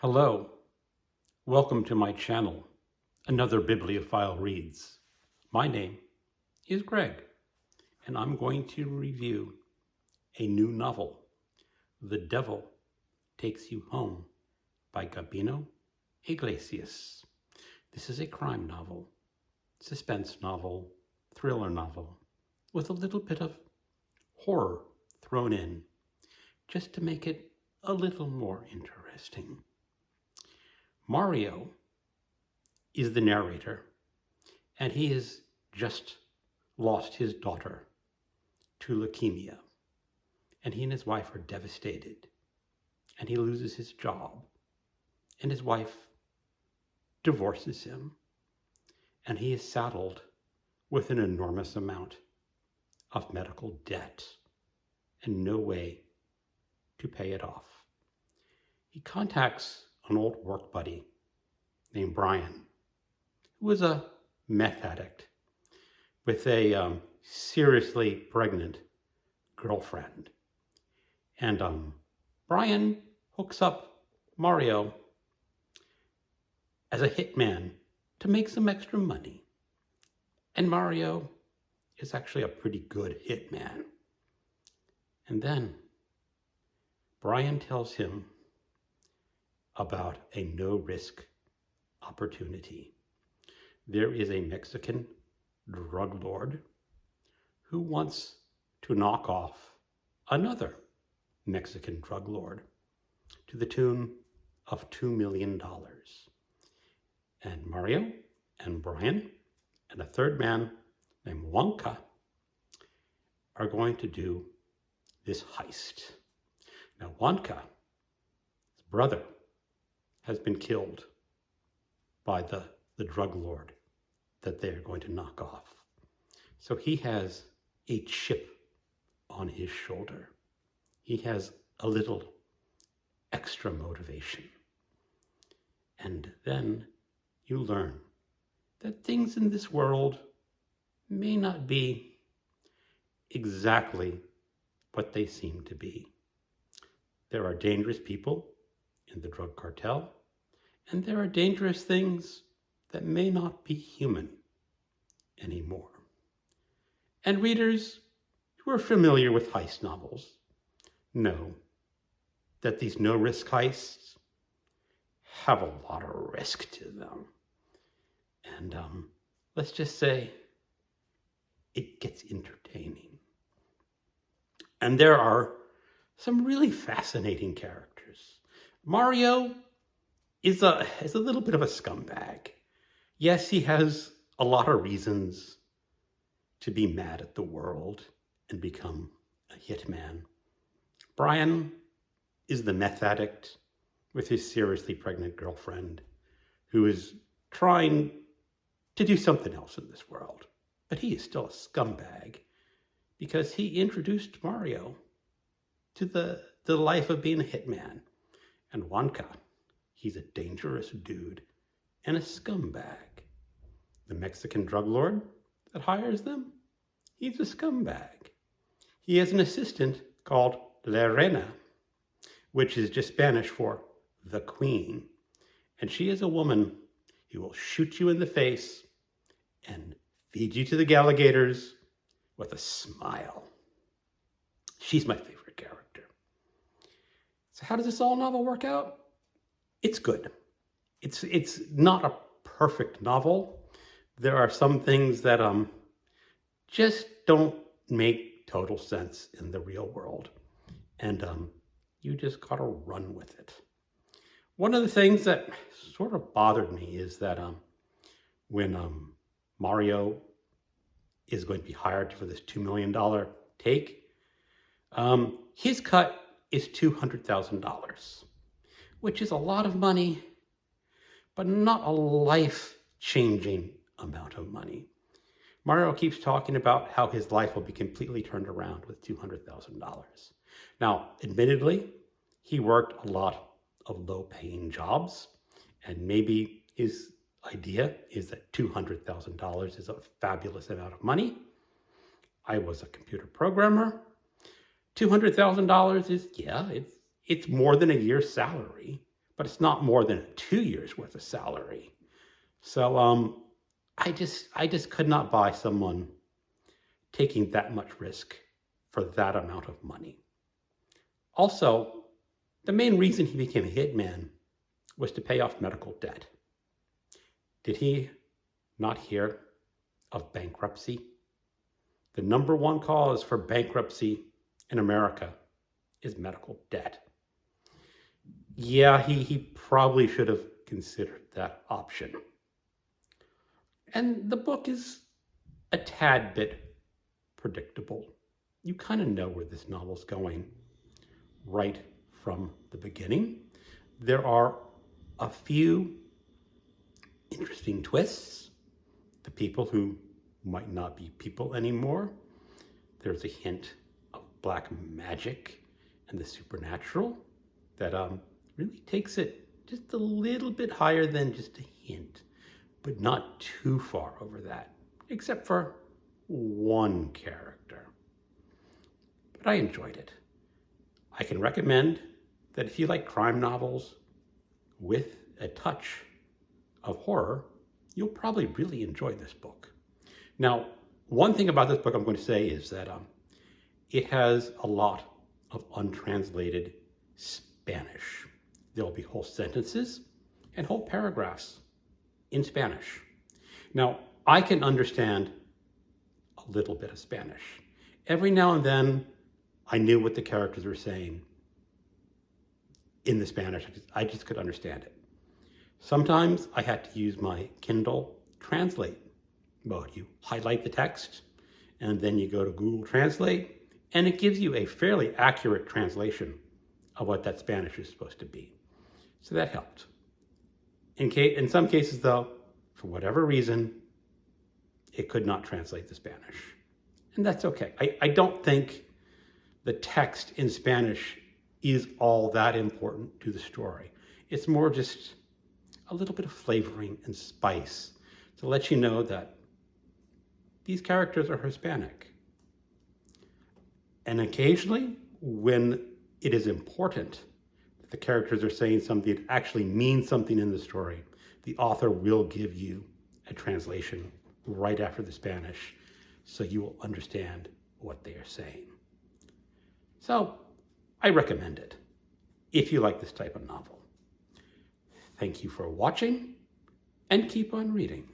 Hello, welcome to my channel, Another Bibliophile Reads. My name is Greg, and I'm going to review a new novel, The Devil Takes You Home by Gabino Iglesias. This is a crime novel, suspense novel, thriller novel, with a little bit of horror thrown in, just to make it a little more interesting. Mario is the narrator, and he has just lost his daughter to leukemia, and he and his wife are devastated, and he loses his job, and his wife divorces him, and he is saddled with an enormous amount of medical debt and no way to pay it off. He contacts an old work buddy named Brian, who was a meth addict with a seriously pregnant girlfriend. And Brian hooks up Mario as a hitman to make some extra money. And Mario is actually a pretty good hitman. And then Brian tells him about a no-risk opportunity. There is a Mexican drug lord who wants to knock off another Mexican drug lord to the tune of $2 million. And Mario and Brian and a third man named Wonka are going to do this heist. Now, Wonka, his brother, has been killed by the drug lord that they're going to knock off. So he has a chip on his shoulder. He has a little extra motivation. And then you learn that things in this world may not be exactly what they seem to be. There are dangerous people in the drug cartel, and there are dangerous things that may not be human anymore. And readers who are familiar with heist novels know that these no-risk heists have a lot of risk to them. And let's just say it gets entertaining. And there are some really fascinating characters. Mario is a little bit of a scumbag. Yes, he has a lot of reasons to be mad at the world and become a hitman. Brian is the meth addict with his seriously pregnant girlfriend who is trying to do something else in this world. But he is still a scumbag because he introduced Mario to the life of being a hitman. And Wonka, he's a dangerous dude and a scumbag. The Mexican drug lord that hires them, he's a scumbag. He has an assistant called La Reina, which is just Spanish for the queen. And she is a woman who will shoot you in the face and feed you to the alligators with a smile. She's my favorite character. So how does this all novel work out? It's good. It's not a perfect novel. There are some things that just don't make total sense in the real world. And you just gotta run with it. One of the things that sort of bothered me is that when Mario is going to be hired for this $2 million take, his cut is $200,000, which is a lot of money, but not a life-changing amount of money. Mario keeps talking about how his life will be completely turned around with $200,000. Now, admittedly, he worked a lot of low-paying jobs, and maybe his idea is that $200,000 is a fabulous amount of money. I was a computer programmer. $200,000 is, yeah, it's more than a year's salary, but it's not more than 2 years worth of salary. So I just could not buy someone taking that much risk for that amount of money. Also, the main reason he became a hitman was to pay off medical debt. Did he not hear of bankruptcy? The number one cause for bankruptcy in America is medical debt. Yeah, he probably should have considered that option. And the book is a tad bit predictable. You kind of know where this novel's going right from the beginning. There are a few interesting twists. The people who might not be people anymore. There's a hint of black magic and the supernatural that really takes it just a little bit higher than just a hint, but not too far over that, except for one character. But I enjoyed it. I can recommend that if you like crime novels with a touch of horror, you'll probably really enjoy this book. Now, one thing about this book I'm going to say is that it has a lot of untranslated Spanish. There'll be whole sentences and whole paragraphs in Spanish. Now, I can understand a little bit of Spanish. Every now and then, I knew what the characters were saying in the Spanish. I just could understand it. Sometimes I had to use my Kindle Translate mode. You highlight the text, and then you go to Google Translate, and it gives you a fairly accurate translation of what that Spanish is supposed to be. So that helped. In some cases, though, for whatever reason, it could not translate the Spanish. And that's okay. I don't think the text in Spanish is all that important to the story. It's more just a little bit of flavoring and spice to let you know that these characters are Hispanic. And occasionally, when it is important that the characters are saying something that actually means something in the story, the author will give you a translation right after the Spanish, so you will understand what they are saying. So, I recommend it if you like this type of novel. Thank you for watching, and keep on reading.